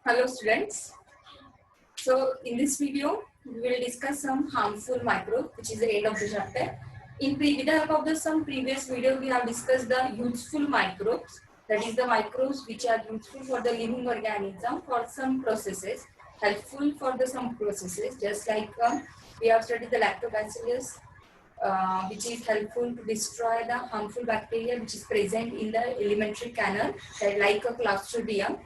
Hello students. So in this video, we will discuss some harmful microbes, which is the end of the chapter. With the help of some previous video, we have discussed the useful microbes. That is the microbes which are useful for the living organism for some processes, helpful for the some processes. Just like we have studied the lactobacillus, which is helpful to destroy the harmful bacteria which is present in the alimentary canal, like a Clostridium.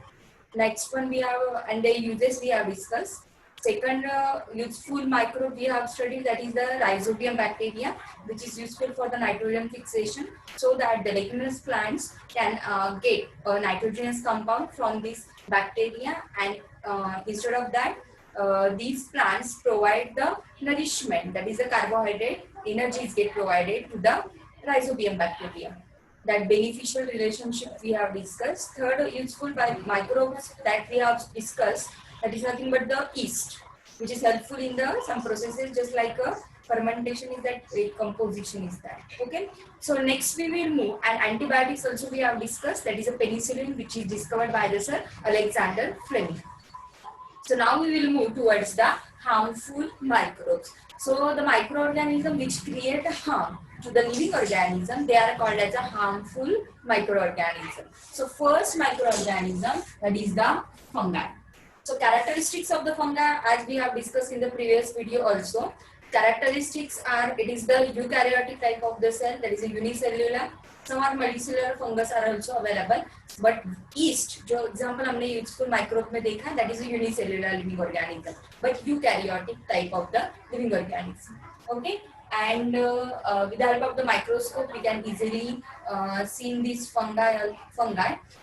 Next one we have, and the uses we have discussed. Second useful microbe we have studied, that is the Rhizobium bacteria, which is useful for the nitrogen fixation, so that the leguminous plants can get a nitrogenous compound from this bacteria, and instead of that, these plants provide the nourishment, that is the carbohydrate energies get provided to the Rhizobium bacteria. That beneficial relationship we have discussed. Third useful by microbes that we have discussed, that is nothing but the yeast, which is helpful in the some processes, just like a fermentation is that, decomposition is that. Okay, so next we will move, and antibiotics also we have discussed, that is a penicillin, which is discovered by the Sir Alexander Fleming. So now we will move towards the harmful microbes. So the microorganism which create harm to the living organism, they are called as a harmful microorganism. So first microorganism, that is the fungi. So characteristics of the fungi, as we have discussed in the previous video also, characteristics are, it is the eukaryotic type of the cell, that is a unicellular. Some are multicellular fungus are also available, but yeast, जो example हमने useful microbe में देखा, that is a unicellular living organism, but eukaryotic type of the living organism. Okay, and with the help of the microscope, we can easily see these fungi.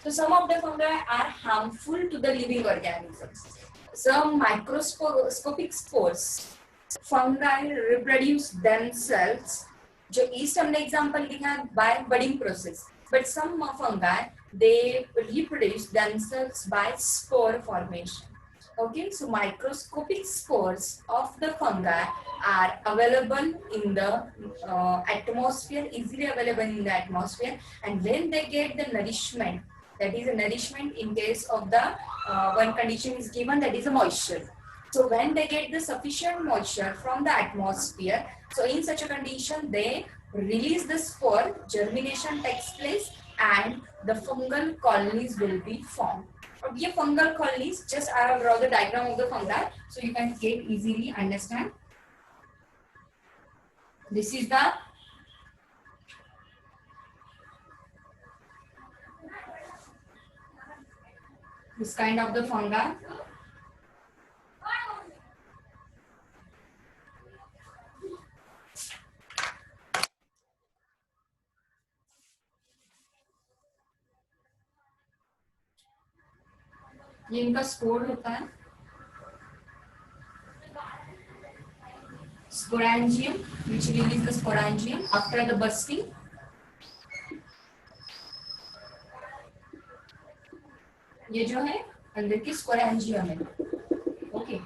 So some of the fungi are harmful to the living organisms. Some microscopic spores, fungi reproduce themselves. जो yeast हमने example लिखा है by budding process, but some fungi they reproduce themselves by spore formation. Okay, so microscopic spores of the fungi are available in the atmosphere, easily available in the atmosphere, and when they get the nourishment, that is a nourishment in case of the one condition is given, that is a moisture. So when they get the sufficient moisture from the atmosphere, so in such a condition they release the spore, germination takes place, and the fungal colonies will be formed. अब ये fungal colonies, just I have drawn the diagram of the fungi so you can get easily understand. This is the this kind of the fungi. ये इनका spore होता है, sporangium, which release the sporangium after the bursting. ये जो है अंदर की sporangium है. Okay.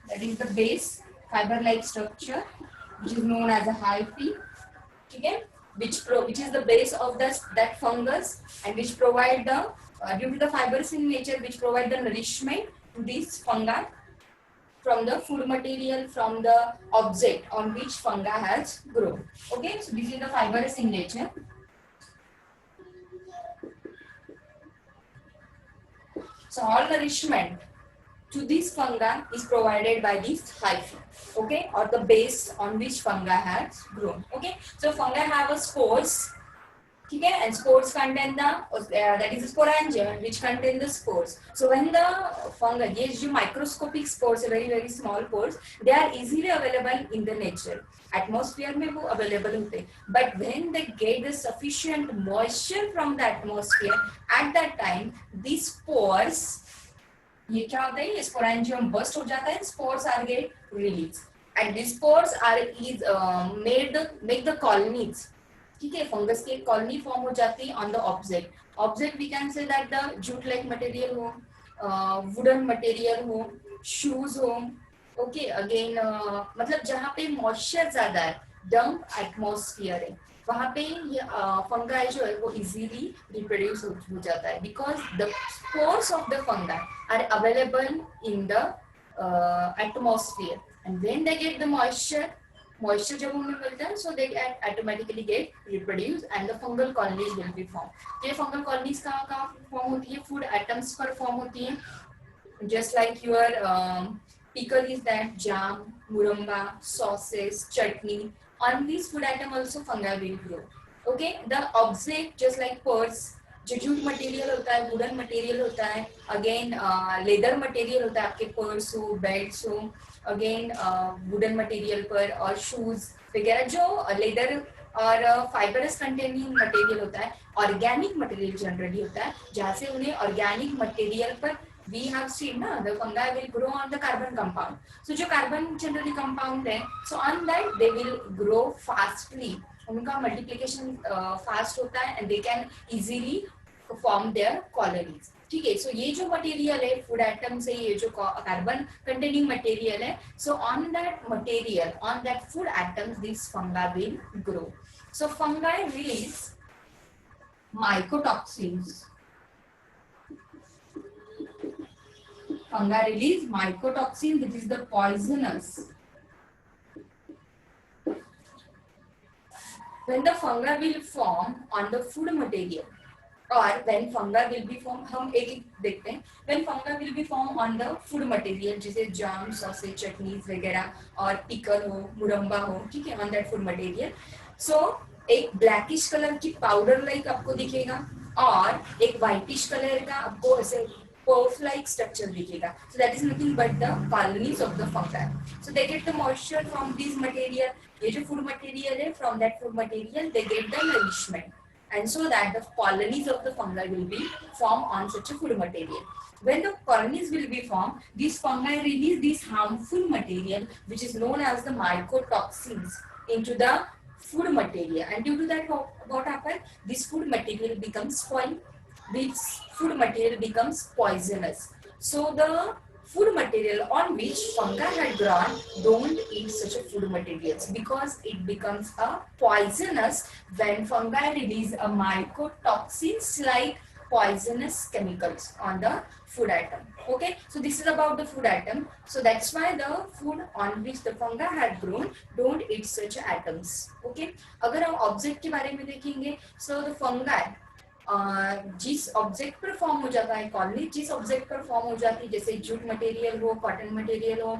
That is the base fiber-like structure, which is known as a hyphae. Okay, which is the base of that fungus, and which provide the due to the fibers in nature, which provide the nourishment to these fungi from the food material, from the object on which fungi has grown. Okay, so this is the fibers in nature. So all nourishment to this fungi is provided by this hyphae, okay, or the base on which fungi has grown. Okay, so fungi have a spores, okay, and spores contain the that is sporangium, which contain the spores. So when the fungi, these microscopic spores, very small pores, they are easily available in the nature. Atmosphere में वो available होते, but when they get the sufficient moisture from the atmosphere, at that time these spores, ये क्या होता है, sporangium burst हो जाता है, spores are get released, and these spores are make the colonies. ठीक है, फंगस की कॉलोनी फॉर्म हो जाती है on the object we can say that the jute like material हो, वुडन मटेरियल हो, शूज हो. ओके, अगेन मतलब जहाँ पे मॉइस्चर ज्यादा है, डम्प एटमॉस्फेयर है, वहाँ पे ये फंगाई जो है वो इजीली रिप्रोड्यूस हो जाता है because the spores of the fungi are available in the atmosphere and when they get the moisture जब उन्हें मिलता है so they automatically get reproduce and the fungal colonies will be form. ये fungal colonies कहाँ form होती है? Food atoms पर form होती है। just like your pickle is that jam, muramba, sauces, chutney. On these food item also fungi will grow. Okay, the object just like purse, जो jute material होता है, wooden material होता है, again leather material होता है, आपके purse हो, beds हो, अगेन वुडन मटेरियल पर और शूज वगैरह जो लेदर और फाइबरस कंटेनिंग मटेरियल होता है, ऑर्गेनिक मटेरियल जनरली होता है, जहाँ से उन्हें ऑर्गेनिक मटेरियल पर we have seen na the fungi will grow on the carbon compound. So जो carbon generally compound है, so on that they will grow fastly. उनका multiplication fast होता है and they can easily form their colonies. ठीक है, so ये जो material है food atom से ये जो carbon containing material है, so on that material, on that food atoms, these fungi will grow. So fungi release mycotoxins. Fungi release mycotoxin, which is the poisonous. When the fungi will form on the food material, or when fungi will be formed, हम एक देखते हैं. When fungi will be formed on the food material, जैसे jam, sausage, chutneys वगैरह और pickle हो, मुरम्बा हो, ठीक है, on that food material. So एक blackish color की powder like आपको दिखेगा और एक whitish color का आपको ऐसे puff-like structure दिखेगा. So that is nothing but the colonies of the fungi. So they get the moisture from these material. ये जो food material है, from that food material they get the nourishment, and so that the colonies of the fungi will be formed on such a food material. When the colonies will be formed, these fungi release this harmful material, which is known as the mycotoxins, into the food material, and due to that what happens? This food material becomes spoiled. This food material becomes poisonous. So the food material on which fungi had grown don't eat such a food materials because it becomes a poisonous when fungi release a mycotoxins like poisonous chemicals on the food item. Okay, so this is about the food item. So that's why the food on which the fungi had grown don't eat such atoms. Okay, अगर हम object के बारे में देखेंगे, so the fungi जिस object पर form हो जाता है कॉलोनी, जिस ऑब्जेक्ट पर फॉर्म हो जाती है, जैसे जूट मटेरियल हो, कॉटन मटेरियल हो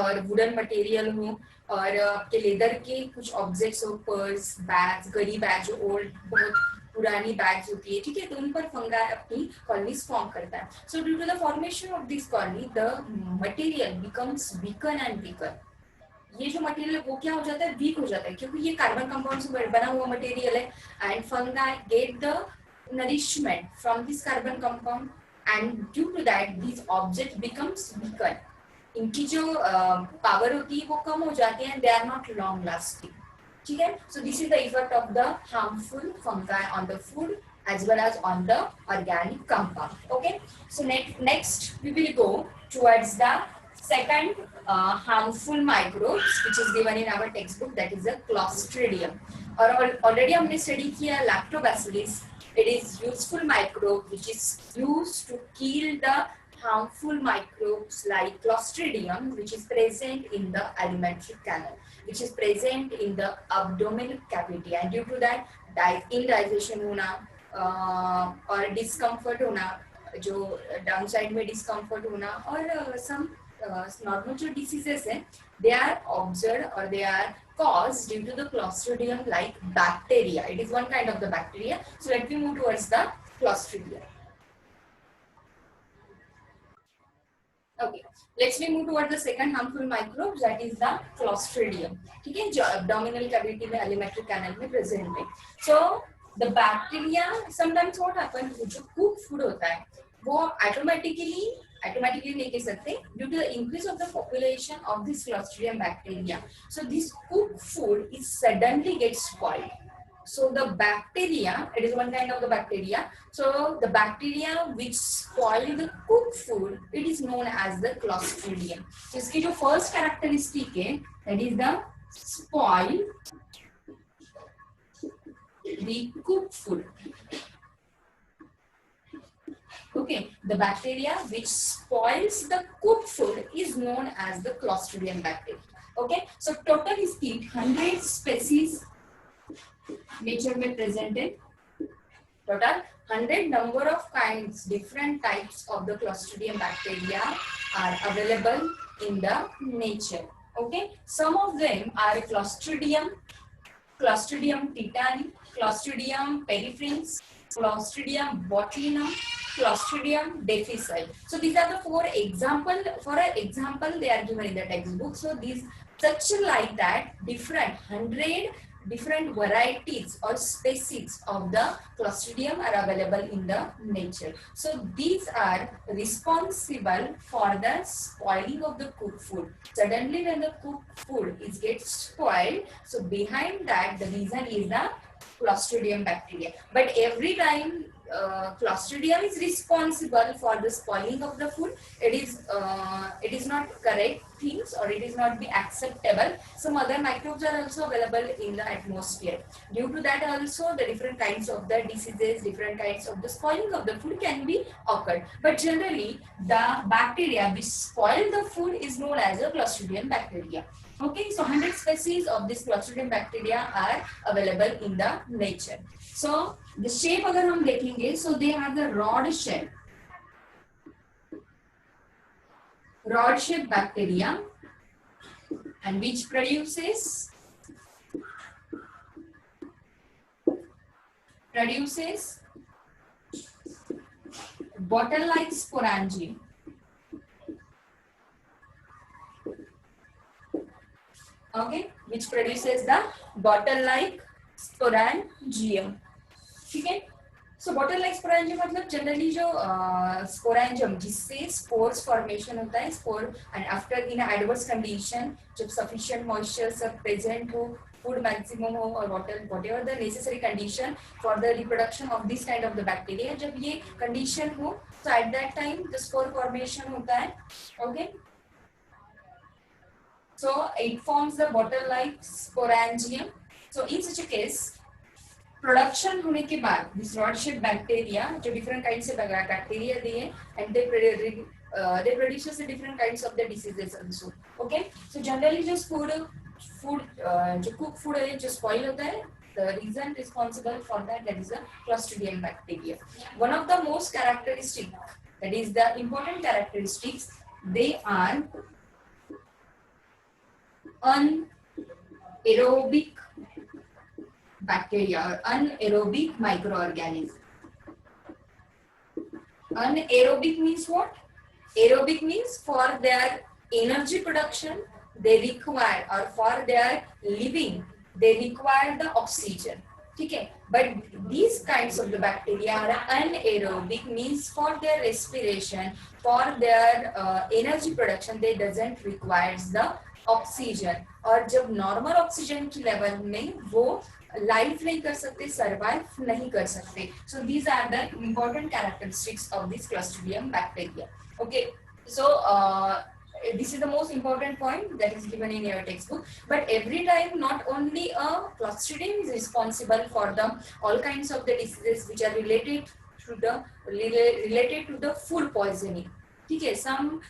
और वुडन मटेरियल हो और आपके लेदर के कुछ ऑब्जेक्ट्स हो, पर्स, बैग्स, गरी बैग जो ओल्ड बहुत पुरानी बैग्स होती है, ठीक है, तो उन पर फंगा अपनी कॉलोनीज फॉर्म करता है. So due to the formation of this colony the material becomes weaker and weaker. ये जो मटेरियल है वो क्या हो जाता है? वीक हो जाता है, क्योंकि ये कार्बन कंपाउंड से बना हुआ मटेरियल है. And fungi get the nourishment from this carbon compound and due to that this object becomes weaker. इनकी जो पावर होती है वो कम हो जाती है and they are not long lasting. ठीक है, so this is the effect of the harmful fungi on the food as well as on the organic compound. Okay, so next we will go towards the second harmful microbes which is given in our textbook, that is a Clostridium. और already हमने study किया Lactobacillus. It is useful microbe which is used to kill the harmful microbes like Clostridium, which is present in the alimentary canal, which is present in the abdominal cavity, and due to that indigestion होना और discomfort होना, जो down side में discomfort होना और सम normal जो diseases हैं, दे are observe और they are caused due to the Clostridium like bacteria. It is one kind of the bacteria. So let me move towards the Clostridium. Okay, let's move towards the second harmful microbe, that is the Clostridium. ठीक है, जो abdominal cavity में alimentary canal में present है. So the bacteria sometimes what happens, जो cooked food होता है वो automatically नहीं कह सकते, due to the increase of the population of this Clostridium bacteria, so this cooked food is suddenly gets spoiled. So the bacteria, it is one kind of the bacteria, so the bacteria which spoil the cooked food, it is known as the Clostridium. So इसकी जो first characteristic है, that is the spoil the cooked food. Okay, the bacteria which spoils the cooked food is known as the Clostridium bacteria. Okay, so total इसकी 100 species nature में presented. Total 100 number of kinds, different types of the Clostridium bacteria are available in the nature. Okay, some of them are Clostridium tetani, Clostridium perfringens, Clostridium botulinum, Clostridium difficile. So these are the four example. For an example, they are given in the textbook. So these such like that different 100 different varieties or species of the Clostridium are available in the nature. So these are responsible for the spoiling of the cooked food. Suddenly when the cooked food is gets spoiled, so behind that the reason is the Clostridium bacteria. But every time Clostridium is responsible for the spoiling of the food, it is not correct things, or it is not be acceptable. Some other microbes are also available in the atmosphere. Due to that also the different kinds of the diseases, different kinds of the spoiling of the food can be occurred. But generally the bacteria which spoil the food is known as a Clostridium bacteria. Okay, so 100 species of this Clostridium bacteria are available in the nature. So the shape अगर हम देखेंगे, so they have the rod shape bacteria, and which produces bottle-like sporangium. Okay, which produces the bottle-like sporangium. ठीक है, सो bottle like sporangium मतलब generally जो sporangium जिससे spores formation होता है, spore and after in adverse condition जब sufficient moisture सब present हो, फूड मैक्सिमम हो, और whatever the necessary condition for the reproduction of this kind of the bacteria, जब ये कंडीशन हो तो at that time the spore formation होता है. Okay, so it forms the bottle like sporangium. So in such a case production होने के बाद this rod shape bacteria जो डिफरेंट काइंड से बैक्टीरिया दिए and they produces the different kinds of the diseases also. Okay, so generally जो food जो cook food है जो स्पॉइल होता है, the reason responsible for that is the Clostridium bacteria. One of the most characteristic, that is the important characteristics, they are anaerobic bacteria or anaerobic microorganism. Anaerobic means what? Aerobic means for their energy production they require, or for their living they require the oxygen. ठीक है, but these kinds of the bacteria are anaerobic means for their respiration, for their energy production they doesn't requires the oxygen. और जब normal oxygen की level में वो life नहीं कर सकते, सर्वाइव नहीं कर सकते. So these are the important characteristics of this clostridium bacteria. Okay, so this is the most important point that is given in your textbook. But every time not only a Clostridium is responsible for the all kinds of the diseases which are related to the food poisoning. ठीक है, some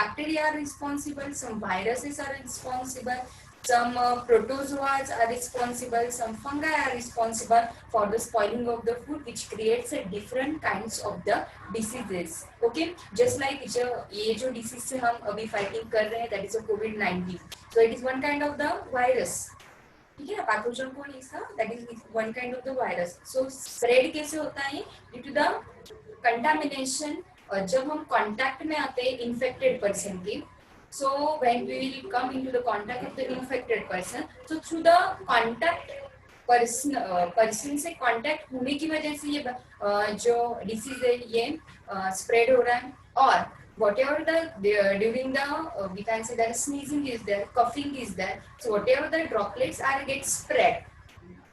bacteria are responsible, some viruses are responsible, some protozoas are responsible, some fungi are responsible for the spoiling of the food, which creates a different kinds of the diseases. Okay, just like ये जो disease से हम अभी fighting कर रहे हैं, that is a COVID-19. So it is one kind of the virus. ठीक है, पैथोजन को इसका that is one kind of the virus. So spread कैसे होता है? Due to the contamination. और जब हम कांटेक्ट में आते हैं इन्फेक्टेड पर्सन के, so when we will come into the contact of the infected person, so through the contact person से कांटेक्ट होने की वजह से ये जो डिसीज है ये स्प्रेड हो रहा है. और whatever the during the we can say that sneezing is there, coughing is there, so whatever the droplets are get spread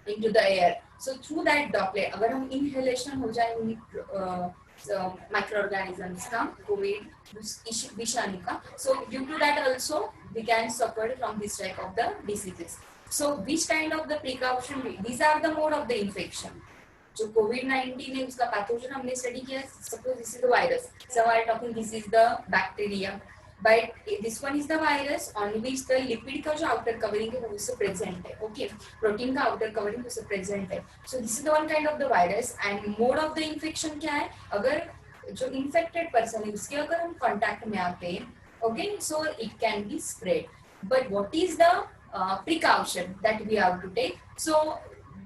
into the air. So through that droplet अगर हम inhalation हो जाए microorganisms का COVID विषाणु का, so due to that also we can suffer from this type of the diseases. So which kind of the precaution, these are the mode of the infection. जो COVID-19 है उसका pathogen हमने study किया. Suppose this is the virus. Some are talking this is the bacteria. But this one is the virus on which the lipid का जो outer covering है वो उससे present है. Okay, protein का outer covering उससे present है. So this is the one kind of the virus and mode of the infection क्या है? अगर जो infected person है उसके अगर हम contact में आते हैं, okay, so it can be spread. But what is the precaution that we have to take? So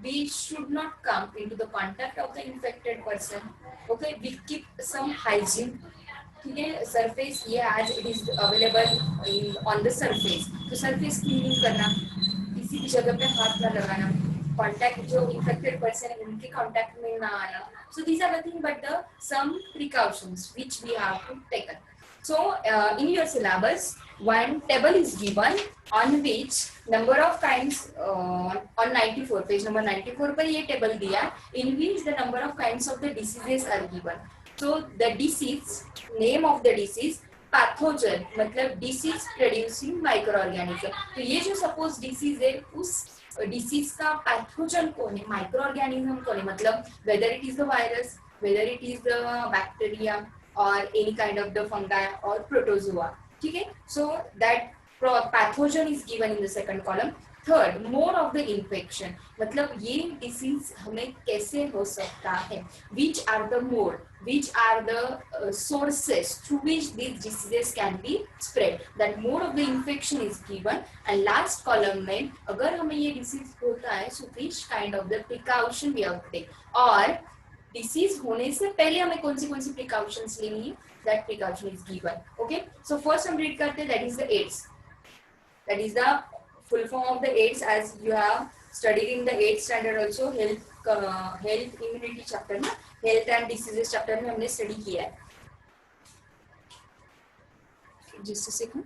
we should not come into the contact of the infected person. Okay, we keep some hygiene. ठीक है, surface ये as it is available on the surface. तो surface cleaning करना, किसी भी जगह पे हाथ ना लगाना, contact जो infected person है उनके contact में ना आना. So these are nothing but the some precautions which we have to take. So in your syllabus, one table is given on which number of kinds on 94 page number 94 पर ये table दिया in which the number of kinds of the diseases are given. So the disease, name of the disease, pathogen मतलब disease producing microorganism. तो ये जो suppose disease है उस disease का pathogen कौन है, microorganism कौन है, मतलब whether it is the virus, whether it is the bacteria or any kind of the fungi or protozoa. ठीक है, so that pathogen is given in the second column. Third, mode of the infection, मतलब ये disease हमें कैसे हो सकता है, which are the mode, which are the sources through which these diseases can be spread. That mode of the infection is given. And last column में अगर हमें ये disease होता है, so which kind of the precaution we have to take, और disease होने से पहले हमें कौन सी precautions लेनी है, that precaution is given. Okay, so first हम read करते हैं, that is the AIDS. That is the full form of the AIDS as you have studied in the 8th standard also. Health immunity chapter में, health and diseases chapter में हमने study किया है. Just a second.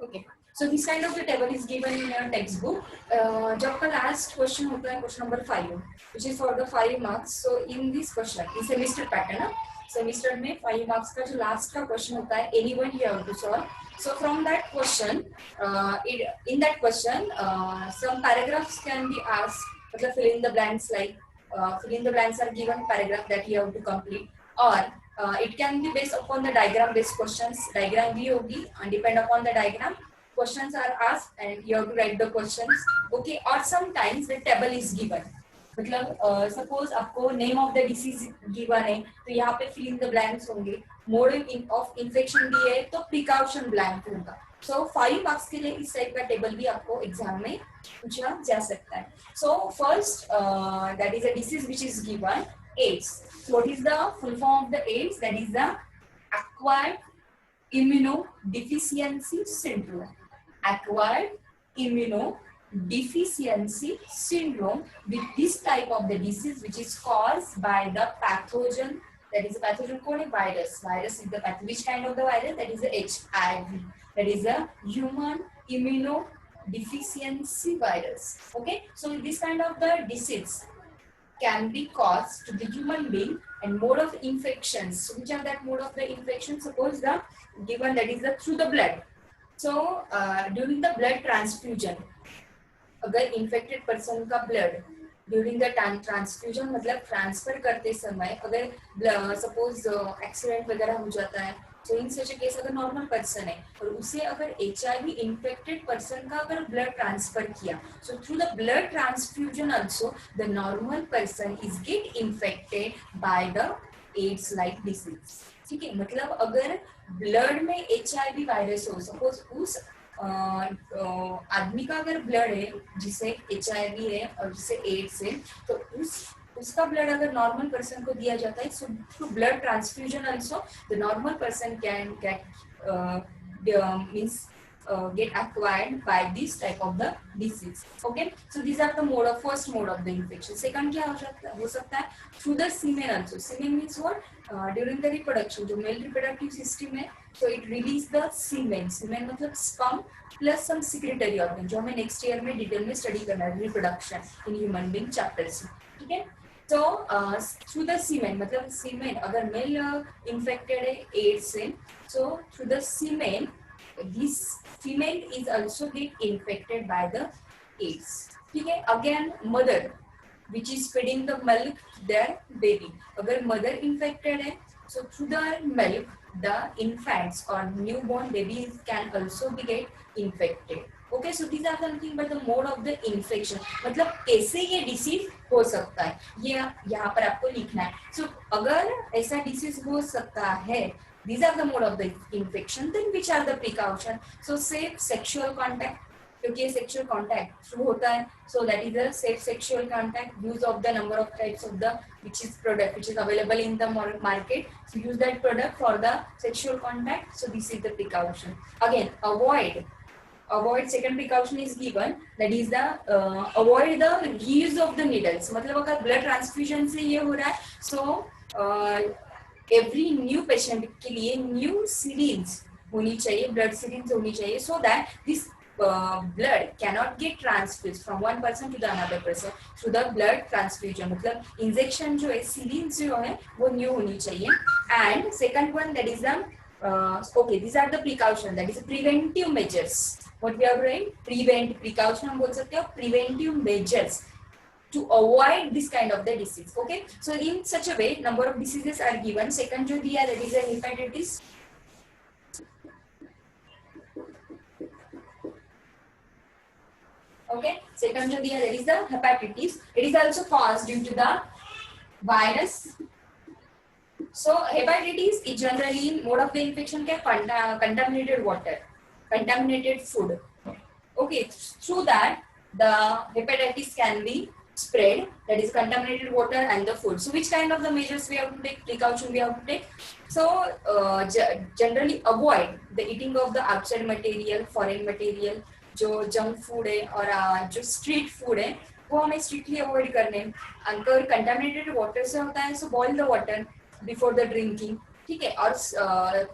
Okay. So this kind of the table is given in your textbook. जब का last question होता है question number 5, which is for the 5 marks. So in this question, in semester pattern ना, semester में 5 marks का जो last का question होता है, anyone you have to solve. So from that question, in that question, some paragraphs can be asked. मतलब fill in the blanks, like fill in the blanks are given paragraph that you have to complete, or it can be based upon the diagram based questions. Diagram भी होगी and depend upon the diagram questions are asked and you have to write the questions. Okay, or sometimes the table is given. मतलब suppose आपको name of the disease given है तो यहाँ पे fill in the blanks होंगे, mode of infection भी है तो precaution blank होगा. So 5 marks के लिए इस टाइप का टेबल भी आपको एग्जाम में पूछा जा सकता है. So first that is a disease which is given, AIDS. So what is the full form of the AIDS? That is the acquired immunodeficiency syndrome. Acquired immunodeficiency syndrome with this type of the disease which is caused by the pathogen. That is a pathogen called a virus. Virus is the pathogen. Which kind of the virus? That is the HIV. That is a human immunodeficiency virus. Okay, so this kind of the disease can be caused to the human being and mode of infections. So which are that mode of the infection? Suppose the given that is the through the blood. So during the blood transfusion, अगर infected person का blood during the transfusion मतलब transfer करते समय अगर suppose accident वगैरह हो जाता है, so in such a case अगर normal person है और उसे अगर HIV infected person का अगर blood transfer किया, so through the blood transfusion also the normal person is get infected by the AIDS like disease. ठीक है, मतलब अगर ब्लड में HIV वायरस हो, सपोज उस आदमी का अगर ब्लड है जिसे HIV है और जिसे एड्स है, तो उसका ब्लड अगर नॉर्मल पर्सन को दिया जाता है, so through blood transfusion also the normal person can get acquired by this type of the disease. Okay, so these are the first mode of the infection. Second क्या हो सकता है? Through the semen also. Semen means what? During the reproduction, जो male reproductive system है, so it release the semen. Semen मतलब sperm plus some secretory organ, जो हमें next year में detail में study करना है, reproduction in human being chapters. ठीक है? So through the semen मतलब semen अगर male infected है AIDS से, so through the semen this female is also get infected by the AIDS. Okay, again mother which is feeding the milk to their baby. अगर mother infected है, so through the milk, the infants or newborn babies can also be get infected. Okay, so these are something but the mode of the infection. मतलब कैसे ये disease हो सकता है, ये यहाँ पर आपको लिखना है. So अगर ऐसा disease हो सकता है, these are the mode of the infection. Then which are the precaution? So safe sexual contact. क्योंकि ये सेक्सुअल कॉन्टैक्ट थ्रू होता है, so that is the safe sexual contact, use of the number of types of the which is product which is available in the market, so use that product for the sexual contact. So this is the precaution. Again, avoid second precaution is given, that is the avoid the reuse of the needles. मतलब अगर blood transfusion से ये हो रहा है, so every new patient के लिए new syringe होनी चाहिए, ब्लड सिरिंज होनी चाहिए, so that this blood cannot get transfused from one person to the another person through the blood transfusion. मतलब इंजेक्शन जो है, सिरिंज जो है वो न्यू होनी चाहिए. And second one, that is the okay, these are the precaution, that is preventive measures. What we are doing, prevent, precaution हम बोल सकते हो, preventive measures to avoid this kind of the disease. Okay, so in such a way number of diseases are given. Second जो दिया, that is the hepatitis. Okay, second जो दिया, that is the hepatitis. It is also caused due to the virus. So hepatitis is generally mode of the infection क्या, contaminated water, contaminated food. Okay, through that the hepatitis can be spread, that is contaminated water and the food. So which kind of the measures we have to take, precaution we have to take? So generally avoid the eating of the outside material, foreign material. जो junk food है और जो street food है वो हमें strictly avoid करने. अगर contaminated water से होता है, so boil the water before the drinking. ठीक है, और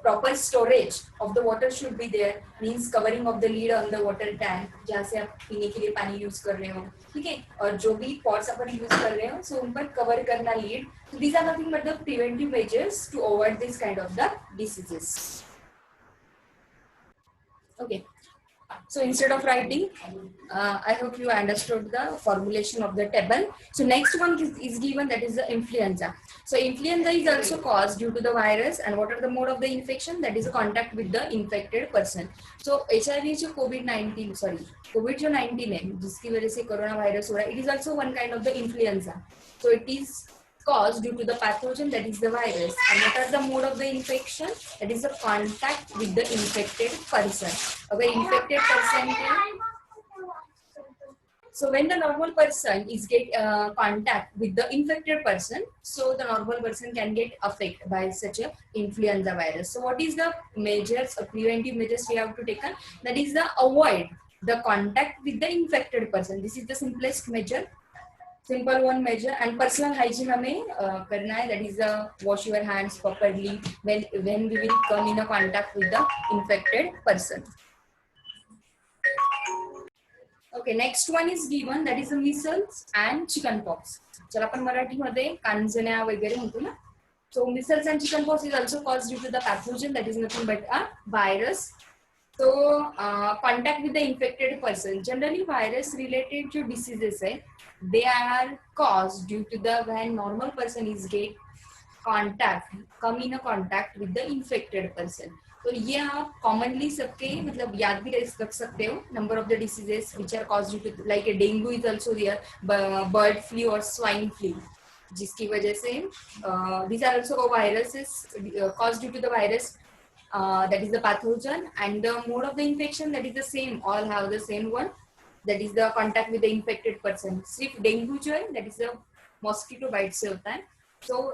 proper storage of the water should be there, means covering of the lid on the water tank जहाँ से आप पीने के लिए पानी यूज कर रहे हो. ठीक है, और जो भी पॉट्स अपन यूज कर रहे हो, सो उन पर कवर करना lead. So these are nothing but the preventive measures to avoid this kind of the diseases. Okay. So instead of writing, I hope you understood the formulation of the table. So next one is given, that is the influenza. So influenza is also caused due to the virus. And what are the mode of the infection? That is a contact with the infected person. So HIV जो COVID-19 जो 19 है जिसकी वजह से corona virus हो रहा है, it is also one kind of the influenza. So it is caused due to the pathogen, that is the virus. And what are the mode of the infection? That is the contact with the infected person. अगर infected person so when the normal person is get contact with the infected person, so the normal person can get affected by such a influenza virus. So what is the measures, preventive measures we have to take? That is the avoid the contact with the infected person. This is the simplest measure. Simple one measure. And personal hygiene हमें करना है, that is the wash your hands properly when we will come in a contact with the infected person. Okay, next one is given, that is the measles and chickenpox. चला आपण मराठीमध्ये कांजण्या वगैरे म्हणतो ना. So measles and chickenpox is also caused due to the pathogen, that is nothing but a virus. So contact with the infected person. Generally virus related जो diseases है, they are caused due to the when normal person is get come in a contact with the infected person. तो ये आप commonly सबके मतलब याद भी रख सकते हो. Number of the diseases which are caused due to, like a dengue is also there, bird flu or swine flu, जिसकी वजह से these are also viruses caused due to the virus. That is the pathogen. And the mode of the infection, that is the same, all have the same one, that is the contact with the infected person. सिर्फ dengue जो है, that is the mosquito bite से होता है. So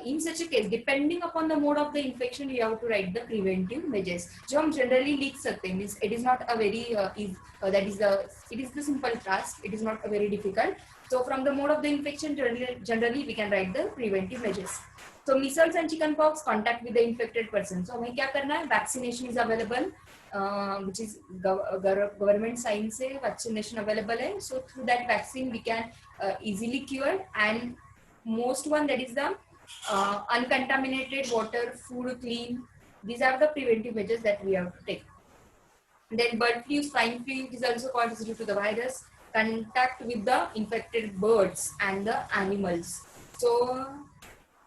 in such a case, depending upon the mode of the infection, you have to write the preventive measures. जो हम generally लिख सकते हैं, means it is not a very it is the simple task. It is not a very difficult. So from the mode of the infection, generally we can write the preventive measures. So measles and chickenpox, contact with the infected person. So हमें क्या करना है? Vaccination is available, which is government sign से vaccination available है. So through that vaccine we can easily cure. And most one, that is the uncontaminated water, food clean. These are the preventive measures that we have to take. Then bird flu, swine flu is also caused due to the virus contact with the infected birds and the animals. So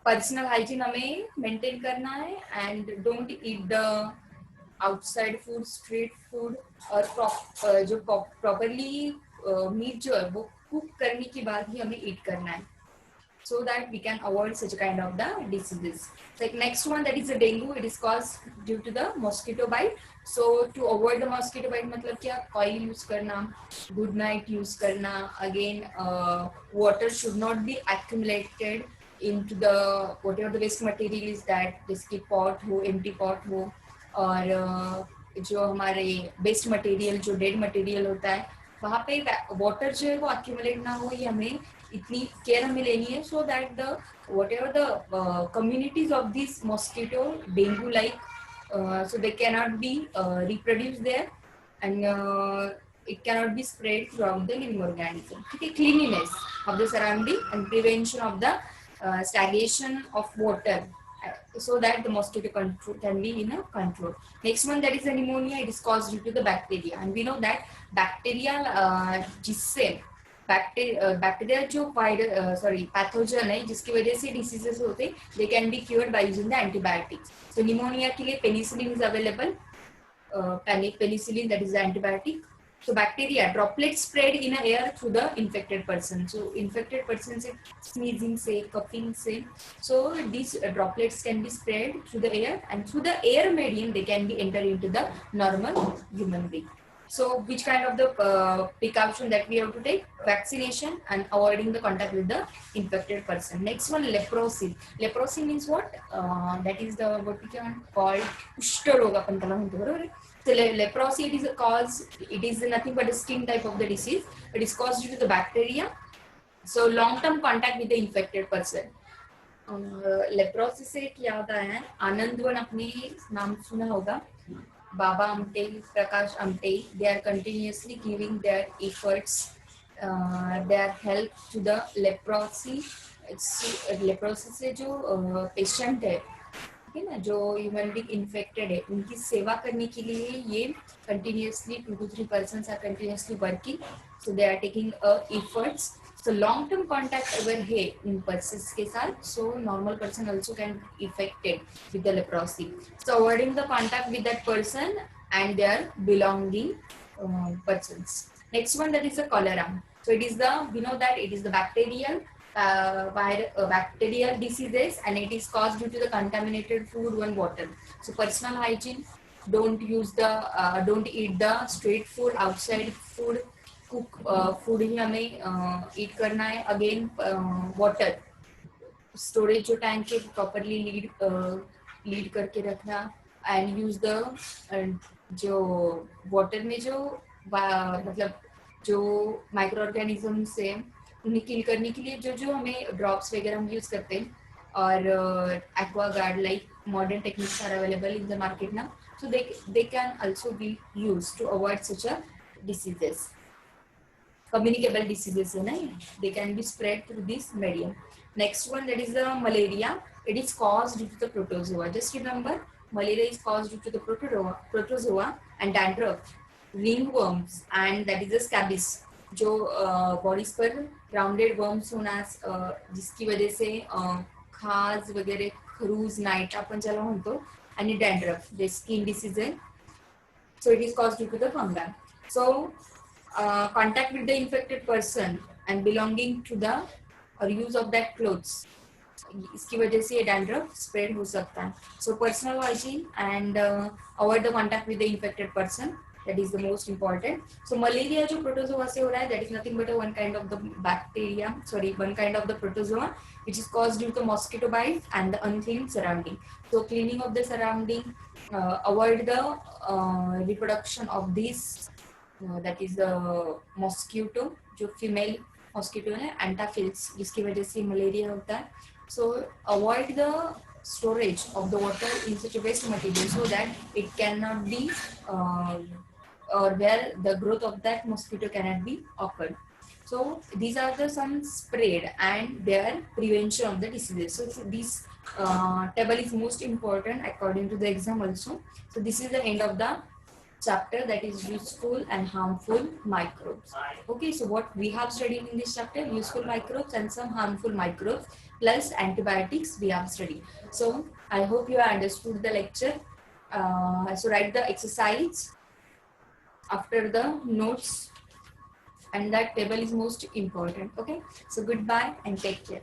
personal hygiene हमें maintain करना है and don't eat the outside food, street food, और जो properly meet जो है वो cook करने के बाद ही हमें ईट करना है, so that we can avoid such kind of the diseases. Like next one, that is the dengue. It is caused due to the mosquito bite. So to avoid the mosquito bite मतलब क्या, coil use करना, good night use करना, again water should not be accumulated into the whatever the waste material is that, जैसे कि pot हो, empty pot हो, और जो हमारे वेस्ट मटेरियल, जो डेड मटेरियल होता है वहाँ पे वाटर जो है वो अक्यूमुलेट ना हो, ये हमें इतनी केयर हमें लेनी है, so that the whatever the communities of this mosquito dengue like so they cannot be reproduced there, and it cannot be spread throughout the living organism. Okay, cleanliness of the surrounding and prevention of the stagnation of water, so that the mosquito control can be in a control. Next one, that is the pneumonia. It is caused due to the bacteria, and we know that bacteria जिससे bacteria जो pathogen है जिसकी वजह से diseases होते, they can be cured by using the antibiotics. So pneumonia के लिए penicillin is available, penicillin, that is the antibiotic. So bacteria droplets spread in the air through the infected person. So infected person से sneezing से, coughing से, so these droplets can be spread through the air, and through the air medium they can be entered into the normal human being. So which kind of the precaution that we have to take? Vaccination and avoiding the contact with the infected person. Next one, leprosy. Leprosy means what? That is the what we can call कुष्ठ रोग अपन त्याला म्हणतो, बरोबर. So leprosy, it is a cause. It is nothing but a skin type of the disease. It is caused due to the bacteria. So long-term contact with the infected person. Leprosy से क्या होता है, आनंदवन अपने नाम सुना होगा, Baba Amte, Prakash Amte, they are continuously giving their efforts, their help to the leprosy. Leprosy से जो पेशेंट है, ठीक है ना, जो ह्यूमन बीइंग इन्फेक्टेड है, उनकी सेवा करने के लिए ये continuously 2 to 3 persons are continuously working, so they are taking efforts. So long term contact अगर है इन persons के साथ, so normal person also can be affected with the leprosy. So avoiding the contact with that person and their belonging persons. Next one, that is the cholera. So it is the, we know that it is the bacterial bacterial diseases, and it is caused due to the contaminated food and water. So personal hygiene, don't use the don't eat the street food, outside food, cook food ही हमें eat करना है. Again water storage जो tank है properly lead करके रखना, and use the जो water में जो मतलब जो माइक्रो ऑर्गेनिजम्स है उन्हें किल करने के लिए जो जो हमें ड्रॉप्स वगैरह हम यूज करते हैं, और Aquaguard like modern techniques are available in the market now, so they can also be used to avoid such a diseases. Communicable diseases है ना, they can be spread through this medium. Next one, that is the malaria. It is caused due to the protozoa. Just remember, malaria is caused due to the protozoa and dandruff, ringworms, and that is the scabies. जो bodies पर rounded worms होना, जिसकी वजह से खाज वगैरह, खरूज, night आपण ज्याला म्हणतो, आणि डॅन्ड्रफ, जे स्किन डिसीज आहे. So it is caused due to the fungi. So contact with the infected person and belonging to the और यूज ऑफ दैट क्लोथ्स, इसकी वजह से ये डैंड्रफ स्प्रेड हो सकता है. So personal hygiene and avoid the contact with the infected person, that is the most important. So malaria जो protozoa से हो रहा है, that is nothing but one kind of the bacteria, one kind of the protozoa which is caused due to mosquito bite and the unclean surrounding. So cleaning of the surrounding, avoid the reproduction of this, that is the mosquito, जो female mosquito है, anthopheles, जिसकी वजह से malaria होता है. So avoid the storage of the water in such a waste material, so that it cannot be or where the growth of that mosquito cannot be occurred. So these are the some spread and their prevention of the diseases. So this table is most important according to the exam also. So this is the end of the chapter, that is useful and harmful microbes. Okay, so what we have studied in this chapter, useful microbes and some harmful microbes plus antibiotics we have studied. So I hope you understood the lecture. So write the exercise after the notes, and that table is most important. Okay, so goodbye and take care.